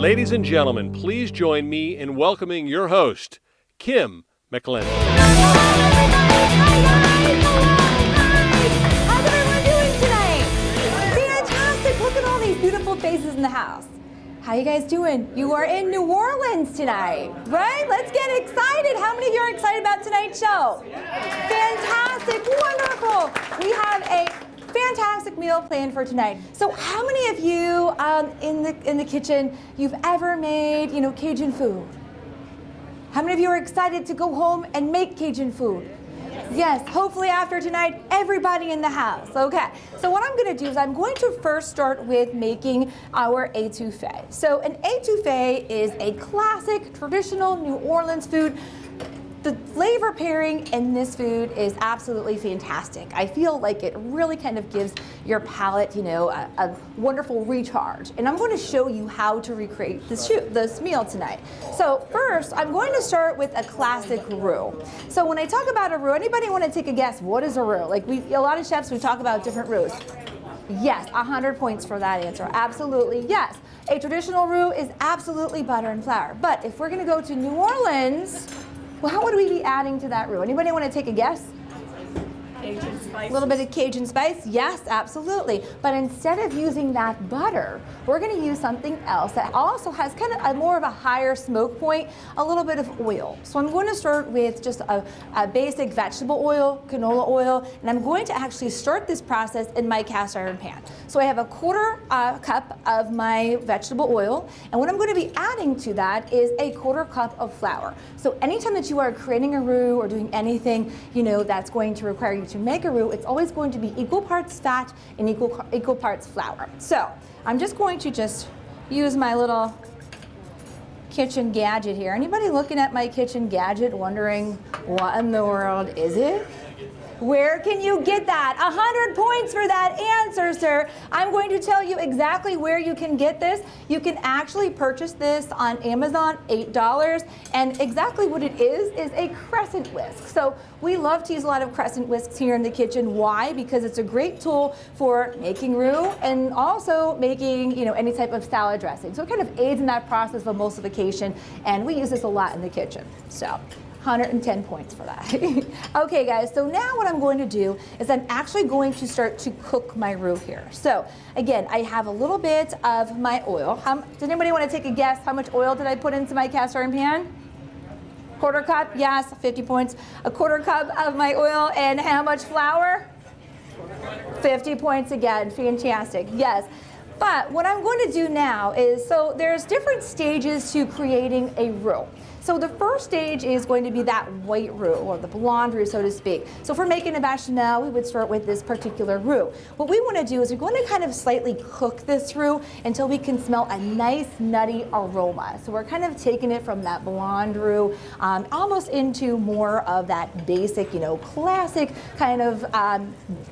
Ladies and gentlemen, please join me in welcoming your host, Kim McLendon. How's everyone doing tonight? Fantastic. Look at all these beautiful faces in the house. How you guys doing? You are in New Orleans tonight, right? Let's get excited. How many of you are excited about tonight's show? Fantastic. Wonderful. We have a fantastic meal planned for tonight. So how many of you in the kitchen, you've ever made, Cajun food? How many of you are excited to go home and make Cajun food? Yes, hopefully after tonight, everybody in the house. Okay, so what I'm going to do is I'm going to first start with making our étouffée. So an étouffée is a classic, traditional New Orleans food. The flavor pairing in this food is absolutely fantastic. I feel like it really kind of gives your palate, a wonderful recharge. And I'm going to show you how to recreate this meal tonight. So first, I'm going to start with a classic roux. So when I talk about a roux, anybody want to take a guess? What is a roux? Like a lot of chefs, we talk about different roux. Yes, 100 points for that answer. Absolutely, yes. A traditional roux is absolutely butter and flour. But if we're going to go to New Orleans, well, how would we be adding to that roux? Anybody want to take a guess? Cajun spice. A little bit of Cajun spice? Yes, absolutely. But instead of using that butter, we're going to use something else that also has kind of more of a higher smoke point, a little bit of oil. So I'm going to start with just a basic vegetable oil, canola oil, and I'm going to actually start this process in my cast iron pan. So I have a quarter cup of my vegetable oil, and what I'm going to be adding to that is a quarter cup of flour. So anytime that you are creating a roux or doing anything, that's going to require you to make a roux, it's always going to be equal parts fat and equal parts flour. So I'm just going to use my little kitchen gadget here. Anybody looking at my kitchen gadget wondering what in the world is it? Where can you get that? 100 points for that answer, sir. I'm going to tell you exactly where you can get this. You can actually purchase this on Amazon, $8. And exactly what it is a crescent whisk. So we love to use a lot of crescent whisks here in the kitchen. Why? Because it's a great tool for making roux and also making, any type of salad dressing. So it kind of aids in that process of emulsification. And we use this a lot in the kitchen. So 110 points for that. Okay, guys, so now what I'm going to do is I'm actually going to start to cook my roux here. So again, I have a little bit of my oil. Does anybody want to take a guess? How much oil did I put into my cast iron pan? Quarter cup, yes, 50 points. A quarter cup of my oil, and how much flour? 50 points again, fantastic, yes. But what I'm going to do now is, so there's different stages to creating a roux. So the first stage is going to be that white roux, or the blonde roux, so to speak. So if we're making a bechamel, we would start with this particular roux. What we want to do is we're going to kind of slightly cook this roux until we can smell a nice nutty aroma. So we're kind of taking it from that blonde roux almost into more of that basic, classic kind of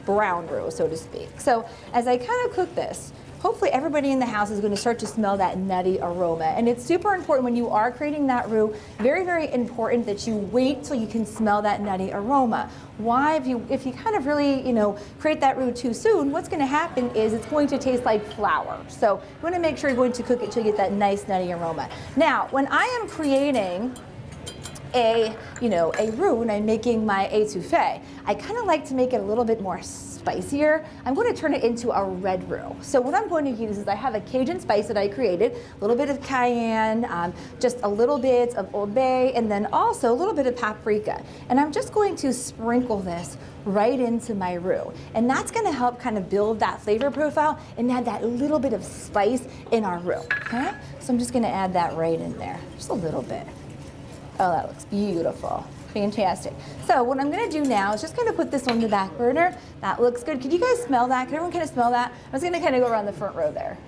brown roux, so to speak. So as I kind of cook this, hopefully everybody in the house is going to start to smell that nutty aroma. And it's super important when you are creating that roux, very, very important that you wait till you can smell that nutty aroma. Why? If you kind of really, create that roux too soon, what's going to happen is it's going to taste like flour. So you want to make sure you're going to cook it till you get that nice nutty aroma. Now, when I am creating a roux and I'm making my étouffée, I kind of like to make it a little bit more spicier. I'm going to turn it into a red roux. So what I'm going to use is I have a Cajun spice that I created, a little bit of cayenne, just a little bit of Old Bay, and then also a little bit of paprika. And I'm just going to sprinkle this right into my roux. And that's going to help kind of build that flavor profile and add that little bit of spice in our roux. Okay? So I'm just going to add that right in there, just a little bit. Oh, that looks beautiful. Fantastic. So what I'm going to do now is just kind of put this on the back burner. That looks good. Can you guys smell that? Can everyone kind of smell that? I was going to kind of go around the front row there.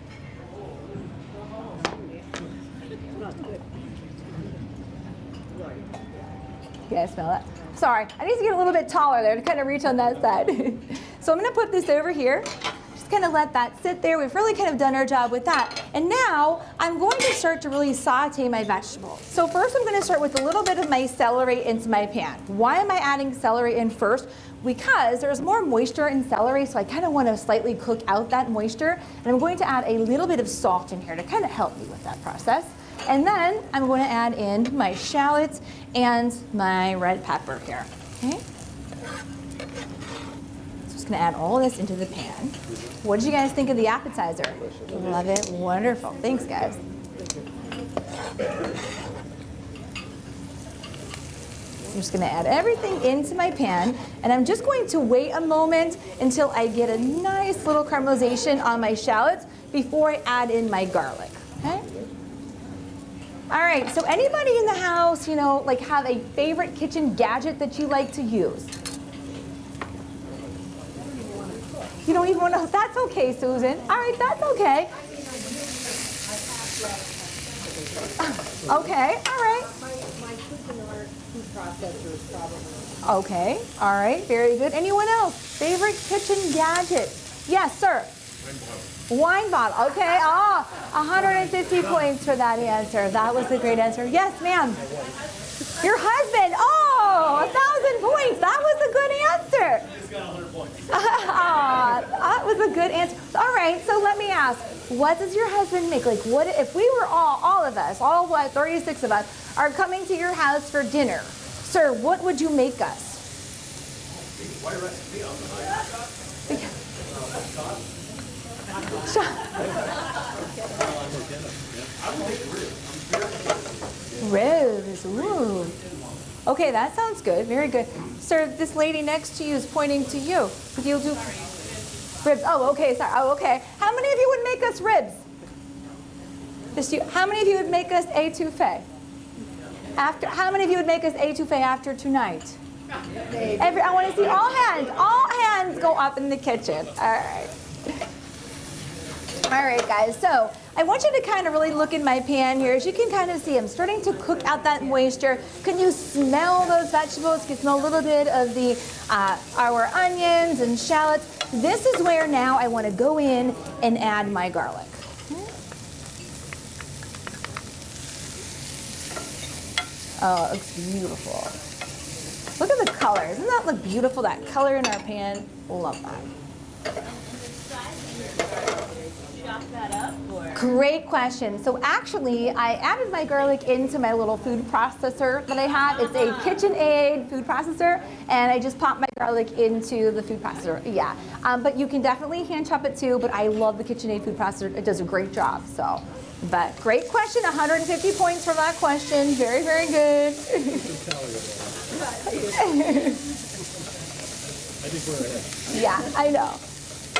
You guys smell that? Sorry, I need to get a little bit taller there to kind of reach on that side. So I'm going to put this over here. Just Just kind of let that sit there. We've really kind of done our job with that. And now I'm going to start to really saute my vegetables. So first I'm going to start with a little bit of my celery into my pan. Why am I adding celery in first? Because there's more moisture in celery, so I kind of want to slightly cook out that moisture. And I'm going to add a little bit of salt in here to kind of help me with that process. And then I'm going to add in my shallots and my red pepper here. Okay? Going to add all this into the pan. What did you guys think of the appetizer? Love it. Wonderful. Thanks, guys. I'm just going to add everything into my pan, and I'm just going to wait a moment until I get a nice little caramelization on my shallots before I add in my garlic. Okay? All right, so anybody in the house, you know, like have a favorite kitchen gadget that you like to use? You don't even want to, that's okay, Susan. All right, that's okay. Okay, all right. My cooking art food processor is probably. Okay, all right, very good. Anyone else? Favorite kitchen gadget? Yes, sir. Wine bottle. Okay, 150 points for that answer. That was a great answer. Yes, ma'am. Your husband. 1,000 points. That was a good answer. He's got 100 points. That was a good answer. All right, so let me ask, what does your husband make? Like, what if we were all of us, 36 of us, are coming to your house for dinner? Sir, what would you make us? Why recipe on Ribs. Ooh. Okay, that sounds good. Very good. Sir, this lady next to you is pointing to you. Would you do ribs? Oh, okay. Sorry. Oh, okay. How many of you would make us ribs? Just you. How many of you would make us étouffée? How many of you would make us étouffée after tonight? I want to see all hands. All hands go up in the kitchen. All right. All right, guys. So I want you to kind of really look in my pan here. As you can kind of see, I'm starting to cook out that moisture. Can you smell those vegetables? You can smell a little bit of the our onions and shallots. This is where now I want to go in and add my garlic. Oh, it looks beautiful. Look at the color. Doesn't that look beautiful, that color in our pan? Love that. That up, or? Great question. So actually, I added my garlic into my little food processor that I have. It's a KitchenAid food processor, and I just popped my garlic into the food processor. Yeah, but you can definitely hand chop it too, but I love the KitchenAid food processor. It does a great job, so. But great question, 150 points for that question. Very, very good. Yeah, I know.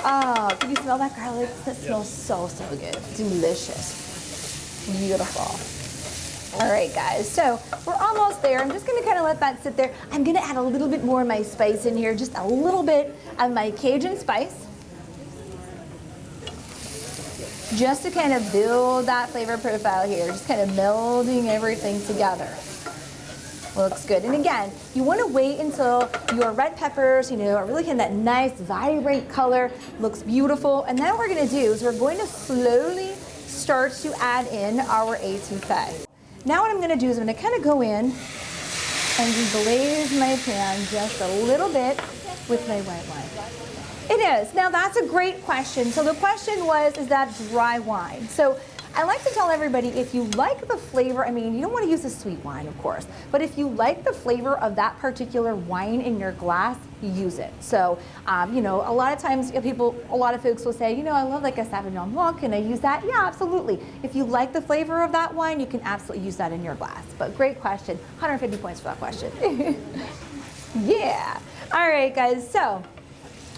Oh, can you smell that garlic? That smells so good. Delicious. Beautiful. All right, guys, so we're almost there. I'm just gonna kind of let that sit there. I'm gonna add a little bit more of my spice in here, just a little bit of my Cajun spice. Just to kind of build that flavor profile here, just kind of melding everything together. Looks good. And again, you want to wait until your red peppers, are really kind of that nice, vibrant color. Looks beautiful. And then what we're going to do is we're going to slowly start to add in our étouffée. Now what I'm going to do is I'm going to kind of go in and deglaze my pan just a little bit with my white wine. It is. Now that's a great question. So the question was, is that dry wine? So I like to tell everybody, if you like the flavor, you don't want to use a sweet wine, of course, but if you like the flavor of that particular wine in your glass, use it. So, a lot of times a lot of folks will say, I love like a Sauvignon Blanc, can I use that? Yeah, absolutely. If you like the flavor of that wine, you can absolutely use that in your glass. But great question, 150 points for that question. Yeah. All right, guys, so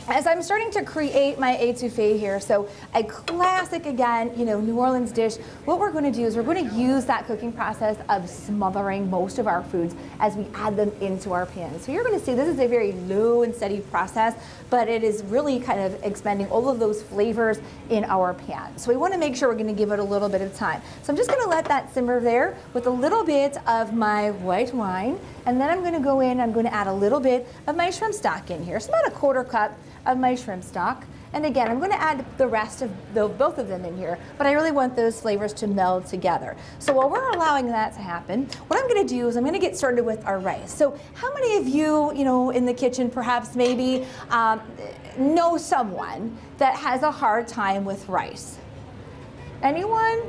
as I'm starting to create my étouffée here, so a classic, again, New Orleans dish, what we're going to do is we're going to use that cooking process of smothering most of our foods as we add them into our pan. So you're going to see this is a very low and steady process, but it is really kind of expending all of those flavors in our pan. So we want to make sure we're going to give it a little bit of time. So I'm just going to let that simmer there with a little bit of my white wine, and then I'm going to go in, I'm going to add a little bit of my shrimp stock in here. So about a 1/4 cup of my shrimp stock, And again, I'm going to add the rest of both of them in here, but I really want those flavors to meld together. So while we're allowing that to happen, what I'm going to do is I'm going to get started with our rice. So how many of you, in the kitchen perhaps maybe know someone that has a hard time with rice? Anyone?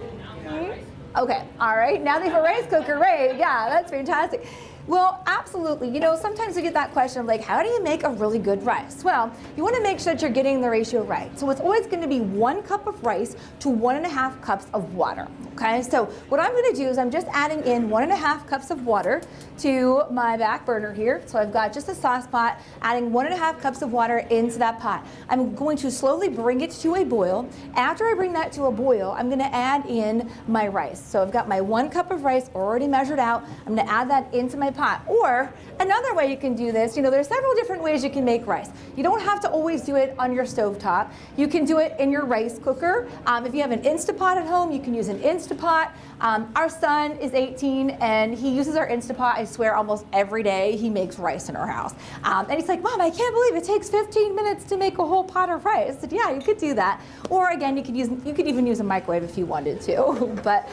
Okay, all right, now they have a rice cooker, right? Yeah, that's fantastic. Well, absolutely. Sometimes we get that question of like, how do you make a really good rice? Well, you want to make sure that you're getting the ratio right. So it's always going to be 1 cup of rice to 1.5 cups of water. Okay, so what I'm going to do is I'm just adding in 1.5 cups of water to my back burner here. So I've got just a sauce pot, adding 1.5 cups of water into that pot. I'm going to slowly bring it to a boil. After I bring that to a boil, I'm going to add in my rice. So I've got my 1 cup of rice already measured out. I'm going to add that into my pot. Or another way you can do this, there's several different ways you can make rice. You don't have to always do it on your stovetop. You can do it in your rice cooker. If you have an Instapot at home, you can use an Instapot. Our son is 18 and he uses our Instapot, I swear, almost every day. He makes rice in our house. And he's like, Mom, I can't believe it takes 15 minutes to make a whole pot of rice. I said, yeah, you could do that. Or again, you could even use a microwave if you wanted to. But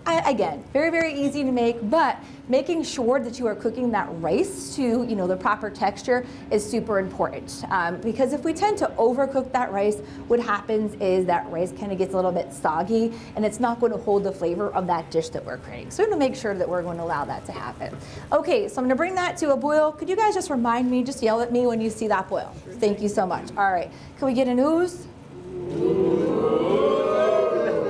again, very, very easy to make, but making sure that you are cooking that rice to the proper texture is super important, because if we tend to overcook that rice, what happens is that rice kind of gets a little bit soggy and it's not going to hold the flavor of that dish that we're creating. So we're going to make sure that we're going to allow that to happen. Okay, so I'm going to bring that to a boil. Could you guys just remind me, just yell at me when you see that boil? Thank you so much. All right, can we get an ooze?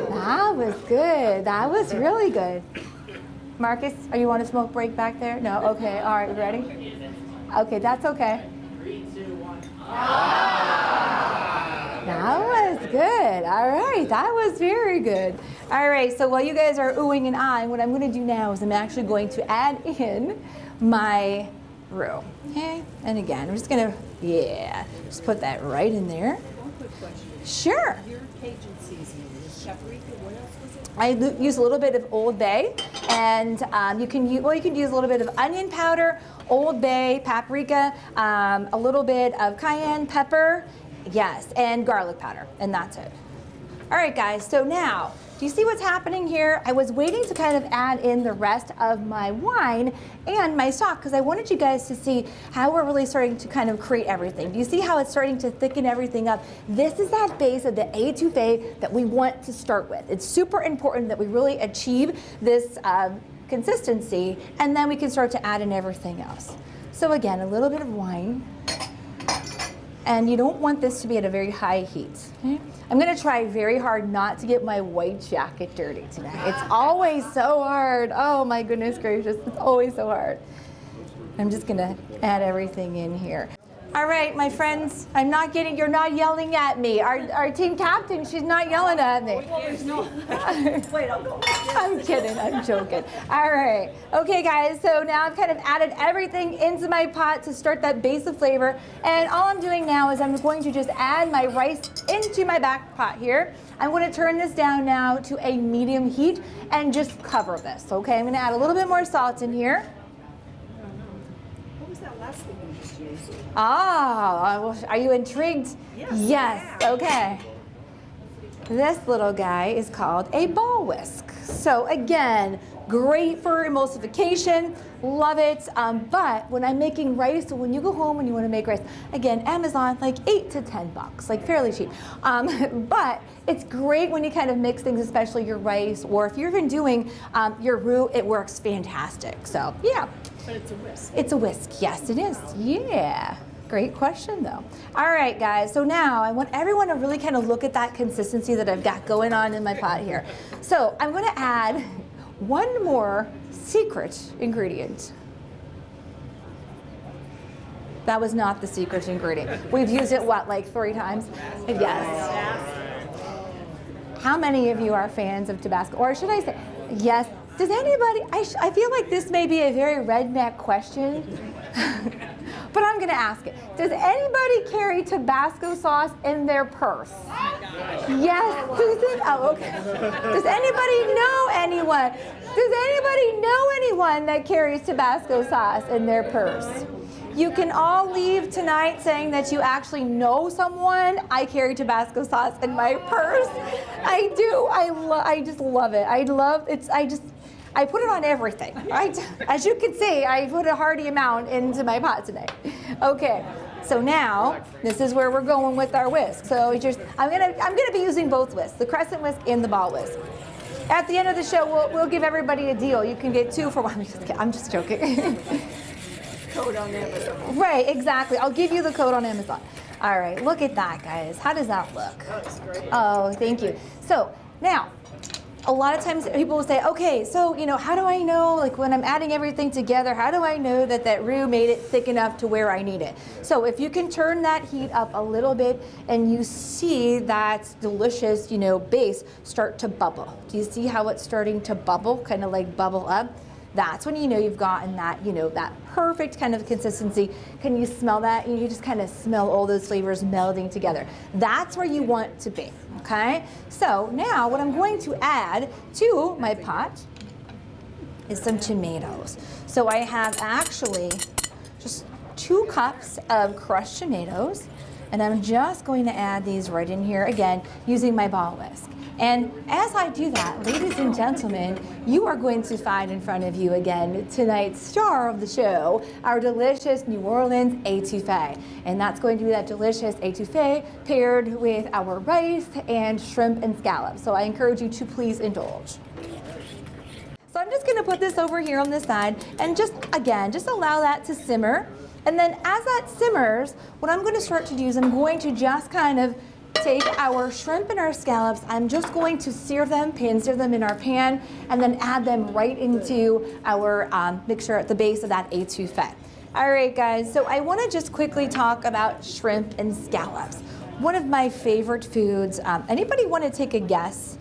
That was good. That was really good. Marcus, are you on a smoke break back there? No? Okay, all right, ready? Okay, that's okay. 3, 2, 1. That was good. All right, that was very good. All right, so while you guys are oohing and ahhing, what I'm going to do now is I'm actually going to add in my roux. Okay, and again, I'm just going to, just put that right in there. One quick question. Sure. Your Cajun seasoning, is paprika, what else was it? I use a little bit of Old Bay, and you can use a little bit of onion powder, Old Bay, paprika, a little bit of cayenne pepper, yes, and garlic powder, and that's it. All right, guys, so now, do you see what's happening here? I was waiting to kind of add in the rest of my wine and my stock because I wanted you guys to see how we're really starting to kind of create everything. Do you see how it's starting to thicken everything up? This is that base of the étouffée that we want to start with. It's super important that we really achieve this consistency, and then we can start to add in everything else. So again, a little bit of wine. And you don't want this to be at a very high heat. Okay? I'm gonna try very hard not to get my white jacket dirty tonight. It's always so hard. Oh my goodness gracious, it's always so hard. I'm just gonna add everything in here. All right, my friends, you're not yelling at me. Our team captain, she's not yelling at me. Wait, I'll go. I'm kidding, I'm joking. All right, okay guys, so now I've kind of added everything into my pot to start that base of flavor. And all I'm doing now is I'm going to just add my rice into my back pot here. I'm going to turn this down now to a medium heat and just cover this, okay? I'm gonna add a little bit more salt in here. What was that last thing you just used? Ah, are you intrigued? Yes, okay. This little guy is called a ball whisk. So again, great for emulsification, love it. But when I'm making rice, so when you go home and you want to make rice, again, Amazon, like $8 to $10, like fairly cheap. But it's great when you kind of mix things, especially your rice, or if you're even doing your roux, it works fantastic. So yeah. But it's a whisk. It's a whisk, yes it is, yeah. Great question though. All right guys, so now I want everyone to really kind of look at that consistency that I've got going on in my pot here. So I'm gonna add one more secret ingredient. That was not the secret ingredient. We've used it, what, like 3 times? Yes. How many of you are fans of Tabasco? Or should I say, yes. Does anybody, I feel like this may be a very redneck question, but I'm gonna ask it. Does anybody carry Tabasco sauce in their purse? Yes, Susan? Oh, okay. Does anybody know anyone? Does anybody know anyone that carries Tabasco sauce in their purse? You can all leave tonight saying that you actually know someone. I carry Tabasco sauce in my purse. I do. I just love it. I put it on everything, right? As you can see, I put a hearty amount into my pot today. Okay, so now this is where we're going with our whisk. So I'm gonna be using both whisks, the crescent whisk and the ball whisk. At the end of the show, we'll give everybody a deal. You can get 2 for 1. I'm just joking. Code on Amazon. Right, exactly. I'll give you the code on Amazon. All right, look at that, guys. How does that look? That's great. Oh, thank you. So now, a lot of times people will say, okay, so, how do I know, like when I'm adding everything together, how do I know that that roux made it thick enough to where I need it? So if you can turn that heat up a little bit and you see that delicious, base start to bubble. Do you see how it's starting to bubble, kind of like bubble up? That's when you know you've gotten that, that perfect kind of consistency. Can you smell that? You just kind of smell all those flavors melding together. That's where you want to be, okay? So now what I'm going to add to my pot is some tomatoes. So I have actually just 2 cups of crushed tomatoes, and I'm just going to add these right in here, again, using my ball whisk. And as I do that, ladies and gentlemen, you are going to find in front of you again tonight's star of the show, our delicious New Orleans étouffée. And that's going to be that delicious étouffée paired with our rice and shrimp and scallops. So I encourage you to please indulge. So I'm just going to put this over here on the side and just allow that to simmer. And then as that simmers, what I'm going to start to do is I'm going to just kind of take our shrimp and our scallops. I'm just going to sear them in our pan, and then add them right into our mixture at the base of that étouffée. All right, guys, so I want to just quickly talk about shrimp and scallops. One of my favorite foods. Anybody want to take a guess?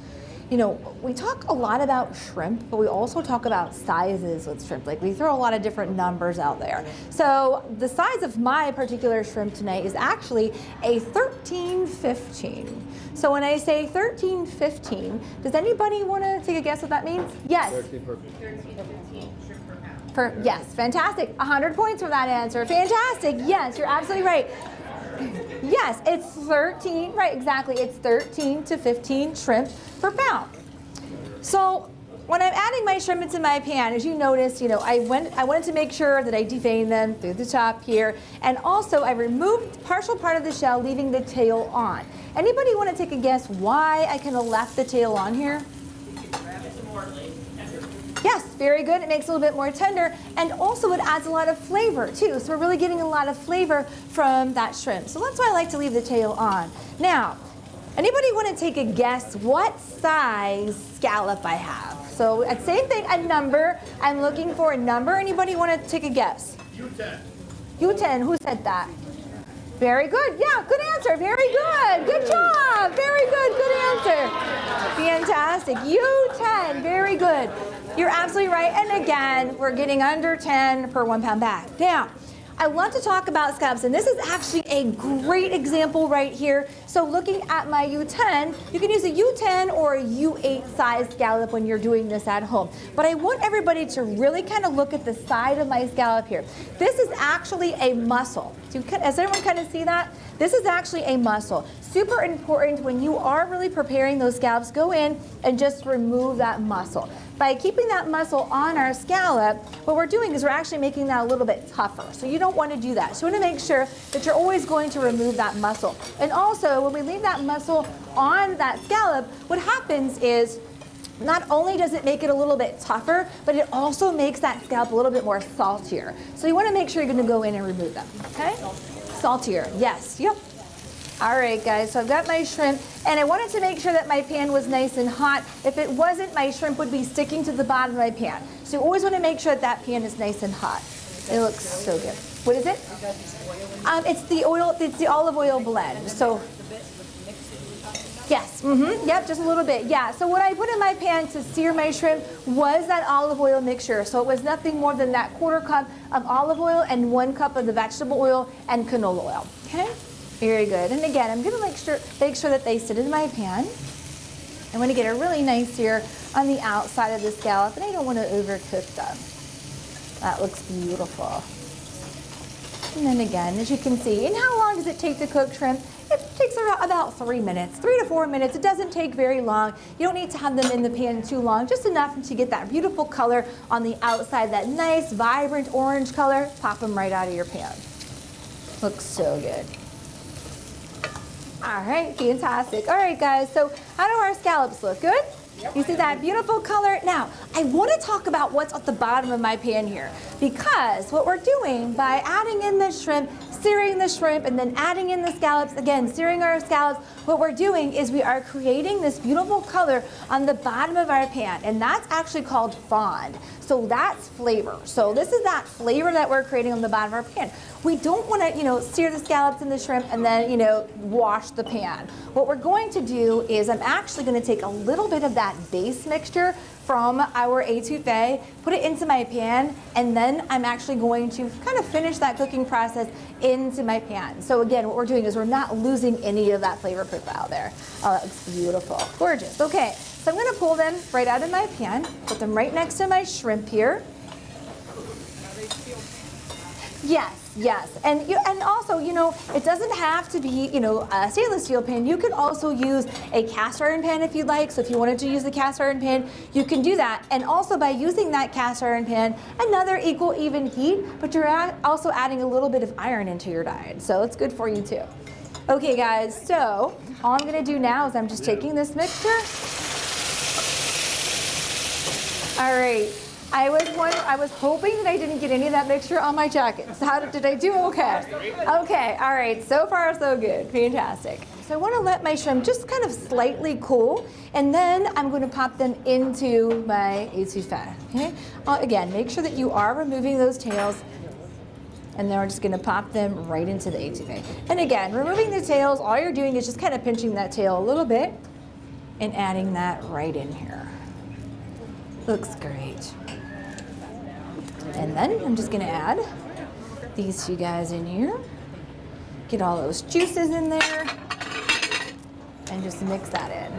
We talk a lot about shrimp, but we also talk about sizes with shrimp. Like we throw a lot of different numbers out there. So the size of my particular shrimp tonight is actually a 13-15. So when I say 13-15, does anybody want to take a guess what that means? Yes. 13 perfect. 13-15 shrimp per pound. Yes, fantastic. 100 points for that answer. Fantastic. Yes, you're absolutely right. Yes, it's 13, right, exactly. It's 13 to 15 shrimp per pound. So when I'm adding my shrimp into my pan, as you noticed, I wanted to make sure that I deveined them through the top here. And also I removed partial part of the shell, leaving the tail on. Anybody want to take a guess why I kind of left the tail on here? Yes, very good. It makes it a little bit more tender, and also it adds a lot of flavor too. So we're really getting a lot of flavor from that shrimp. So that's why I like to leave the tail on. Now, anybody want to take a guess what size scallop I have? So same thing, a number. I'm looking for a number. Anybody want to take a guess? U10. U10, who said that? Very good. Yeah, good answer. Very good. Good job. Very good. Good answer. Fantastic. U10. Very good. You're absolutely right. And again, we're getting under 10 per 1 pound bag. Now, I want to talk about scallops, and this is actually a great example right here. So looking at my U10, you can use a U10 or a U8 size scallop when you're doing this at home. But I want everybody to really kind of look at the side of my scallop here. This is actually a mussel. Does everyone kind of see that? This is actually a mussel. Super important when you are really preparing those scallops, go in and just remove that mussel. By keeping that mussel on our scallop, what we're doing is we're actually making that a little bit tougher. So you don't want to do that. So you want to make sure that you're always going to remove that mussel. And also, when we leave that mussel on that scallop, what happens is not only does it make it a little bit tougher, but it also makes that scallop a little bit more saltier. So you want to make sure you're going to go in and remove them. Okay? Saltier. Yes. Yep. All right, guys, so I've got my shrimp, and I wanted to make sure that my pan was nice and hot. If it wasn't, my shrimp would be sticking to the bottom of my pan. So you always want to make sure that that pan is nice and hot. It looks so good. What is it? It's the oil. It's the olive oil blend. So yes, yep, just a little bit. Yeah. So what I put in my pan to sear my shrimp was that olive oil mixture. So it was nothing more than that 1/4 cup of olive oil and 1 cup of the vegetable oil and canola oil. Okay. Very good. And again, I'm going to make sure that they sit in my pan. I want to get a really nice sear on the outside of the scallop, and I don't want to overcook them. That looks beautiful. And then again, as you can see, and how long does it take to cook shrimp? It takes about 3 minutes, 3 to 4 minutes. It doesn't take very long. You don't need to have them in the pan too long, just enough to get that beautiful color on the outside, that nice, vibrant orange color. Pop them right out of your pan. Looks so good. All right, fantastic. All right, guys, so how do our scallops look? Good? You see that beautiful color? Now, I want to talk about what's at the bottom of my pan here, because what we're doing by adding in the shrimp, searing the shrimp, and then adding in the scallops, again, searing our scallops, what we're doing is we are creating this beautiful color on the bottom of our pan, and that's actually called fond. So that's flavor. So this is that flavor that we're creating on the bottom of our pan. We don't want to, sear the scallops and the shrimp and then, wash the pan. What we're going to do is I'm actually going to take a little bit of that base mixture from our étouffée, put it into my pan, and then I'm actually going to kind of finish that cooking process into my pan. So again, what we're doing is we're not losing any of that flavor profile there. Oh, that looks beautiful. Gorgeous. Okay, so I'm going to pull them right out of my pan, put them right next to my shrimp here. Yes, and also, it doesn't have to be, a stainless steel pan. You can also use a cast iron pan if you'd like. So if you wanted to use the cast iron pan, you can do that. And also by using that cast iron pan, another equal even heat, but you're also adding a little bit of iron into your diet. So it's good for you too. Okay, guys, so all I'm gonna do now is I'm just taking this mixture. All right. I was hoping that I didn't get any of that mixture on my jacket. So did I do okay? Okay, all right, so far so good, fantastic. So I want to let my shrimp just kind of slightly cool, and then I'm going to pop them into my étouffée, okay? Again, make sure that you are removing those tails, and then we're just going to pop them right into the étouffée. And again, removing the tails, all you're doing is just kind of pinching that tail a little bit and adding that right in here. Looks great. And then I'm just going to add these two guys in here. Get all those juices in there and just mix that in.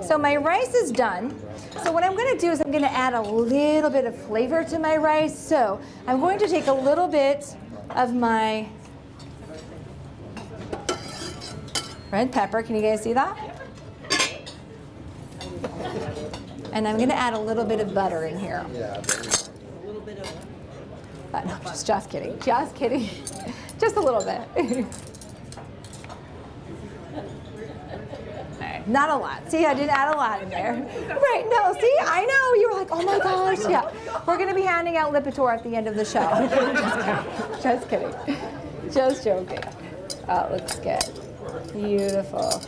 So my rice is done. So what I'm going to do is I'm going to add a little bit of flavor to my rice. So I'm going to take a little bit of my red pepper. Can you guys see that? And I'm going to add a little bit of butter in here. A little bit of. No, just kidding. Just kidding. Just a little bit. All right, not a lot. See, I did add a lot in there. Right, no, see, I know. You were like, oh my gosh, yeah. We're going to be handing out Lipitor at the end of the show. Just kidding. Just joking. Oh, it looks good. Beautiful.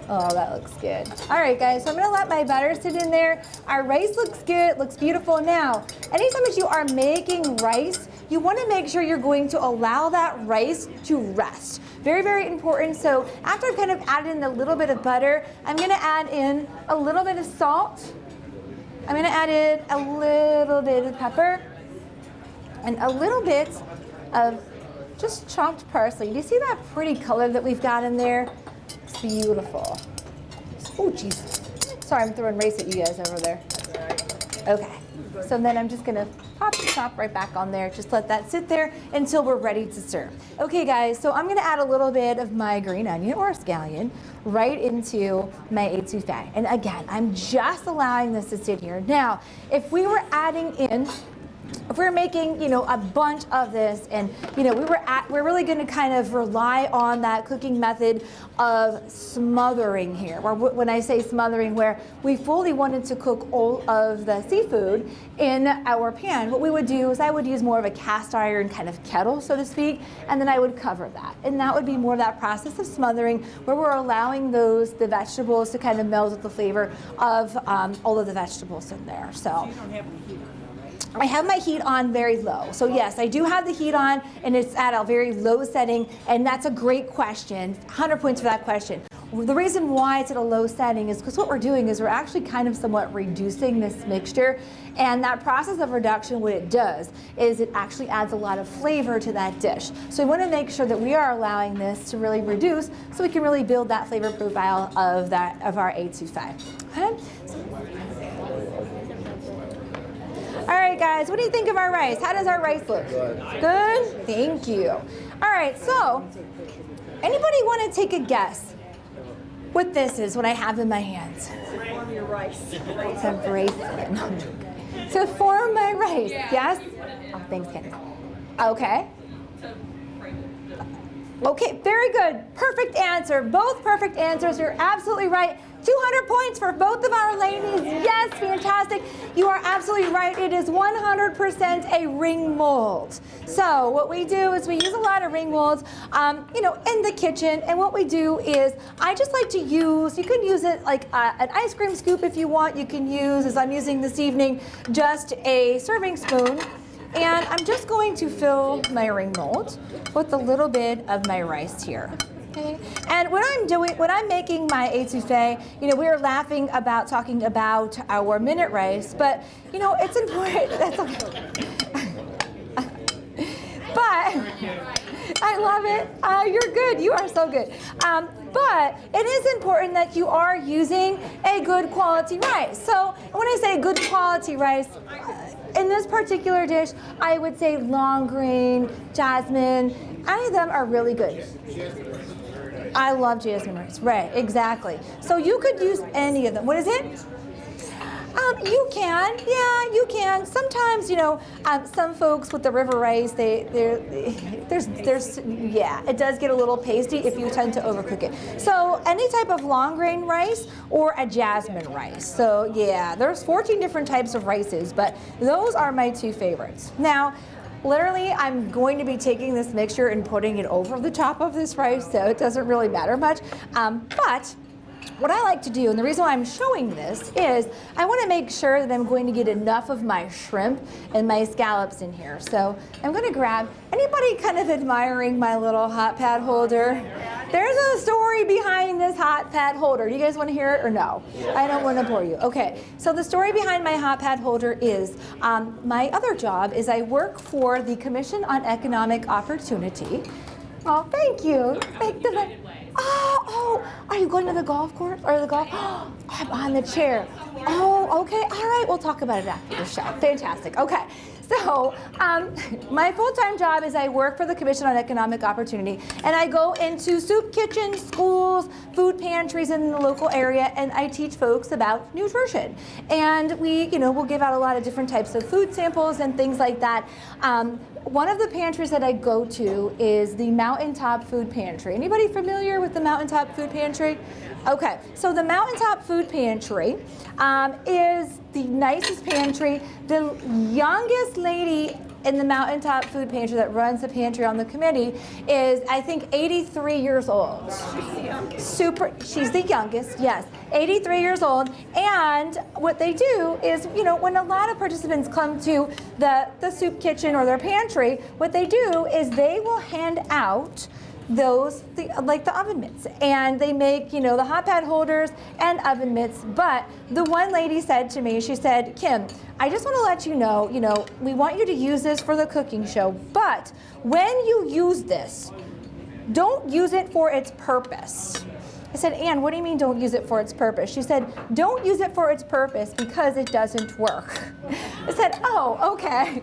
Oh, that looks good. All right, guys, so I'm gonna let my butter sit in there. Our rice looks good, looks beautiful. Now, anytime that you are making rice, you wanna make sure you're going to allow that rice to rest. Very, very important. So after I've kind of added in a little bit of butter, I'm gonna add in a little bit of salt. I'm gonna add in a little bit of pepper and a little bit of just chopped parsley. Do you see that pretty color that we've got in there? It's beautiful. Oh, jeez. Sorry, I'm throwing rice at you guys over there. Okay. So then I'm just going to pop the top right back on there. Just let that sit there until we're ready to serve. Okay, guys, so I'm going to add a little bit of my green onion or scallion right into my étouffée. And again, I'm just allowing this to sit here. Now, if we were adding in, if we're making, a bunch of this, and we're really going to kind of rely on that cooking method of smothering here. Or when I say smothering, where we fully wanted to cook all of the seafood in our pan, what we would do is I would use more of a cast iron kind of kettle, so to speak, and then I would cover that. And that would be more of that process of smothering, where we're allowing the vegetables to kind of meld with the flavor of all of the vegetables in there. So You don't have any heat on. I have my heat on very low. So yes, I do have the heat on, and it's at a very low setting, and that's a great question. 100 points for that question. The reason why it's at a low setting is because what we're doing is we're actually kind of somewhat reducing this mixture, and that process of reduction, what it does is it actually adds a lot of flavor to that dish. So we want to make sure that we are allowing this to really reduce so we can really build that flavor profile of our étouffée. Okay? right, guys, what do you think of our rice? How does our rice look? Good? Thank you. All right, so anybody want to take a guess what this is, what I have in my hands? Form your rice. It's a bracelet. No, I'm joking. To form my rice, yes? Oh, thanks, Kenny. Okay. Okay, very good. Perfect answer. Both perfect answers. You're absolutely right. 200 points for both of our ladies. Yes, fantastic. You are absolutely right. It is 100% a ring mold. So what we do is we use a lot of ring molds, in the kitchen. And what we do is I just like to use, you can use it like an ice cream scoop if you want. You can use, as I'm using this evening, just a serving spoon. And I'm just going to fill my ring mold with a little bit of my rice here. Okay. And when I'm making my etouffee, we were laughing about talking about our minute rice, but it's important. That's okay. But I love it. You're good. You are so good. But it is important that you are using a good quality rice. So when I say good quality rice, in this particular dish, I would say long grain, jasmine. Any of them are really good. I love jasmine rice. Right, exactly. So you could use any of them. What is it? You can, yeah, you can. Sometimes, some folks with the river rice, it does get a little pasty if you tend to overcook it. So any type of long grain rice or a jasmine rice. So yeah, there's 14 different types of rices, but those are my two favorites. Now, literally, I'm going to be taking this mixture and putting it over the top of this rice, so it doesn't really matter much. But what I like to do, and the reason why I'm showing this, is I want to make sure that I'm going to get enough of my shrimp and my scallops in here. So I'm going to grab, anybody kind of admiring my little hot pad holder? There's a story behind this hot pad holder. Do you guys want to hear it or no? I don't want to bore you. Okay, so the story behind my hot pad holder is my other job is I work for the Commission on Economic Opportunity. Oh, thank you. Oh, are you going to the golf course or the golf? Oh, I'm on the chair. Oh, okay. All right. We'll talk about it after the show. Fantastic. Okay. So my full-time job is I work for the Commission on Economic Opportunity, and I go into soup kitchens, schools, food pantries in the local area, and I teach folks about nutrition. And we'll give out a lot of different types of food samples and things like that. One of the pantries that I go to is the Mountaintop Food Pantry. Anybody familiar with the Mountaintop Food Pantry? Okay, so the Mountaintop Food Pantry is the nicest pantry. The youngest lady in the Mountaintop Food Pantry that runs the pantry on the committee is, I think, 83 years old. She's the youngest, yes, 83 years old. And what they do is, when a lot of participants come to the soup kitchen or their pantry, what they do is they will hand out like the oven mitts, and they make the hot pad holders and oven mitts. But the one lady said to me, she said, Kim, I just want to let you know, we want you to use this for the cooking show, but when you use this, don't use it for its purpose. I said, Ann, what do you mean don't use it for its purpose? She said, don't use it for its purpose because it doesn't work. I said, oh, okay.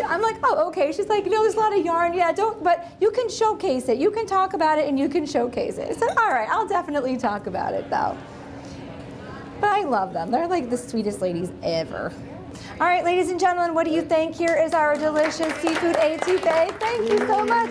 I'm like, oh, okay. She's like, there's a lot of yarn. Yeah, but you can showcase it. You can talk about it and you can showcase it. I said, all right, I'll definitely talk about it though. But I love them. They're like the sweetest ladies ever. All right, ladies and gentlemen, what do you think? Here is our delicious seafood etouffee. Thank you so much.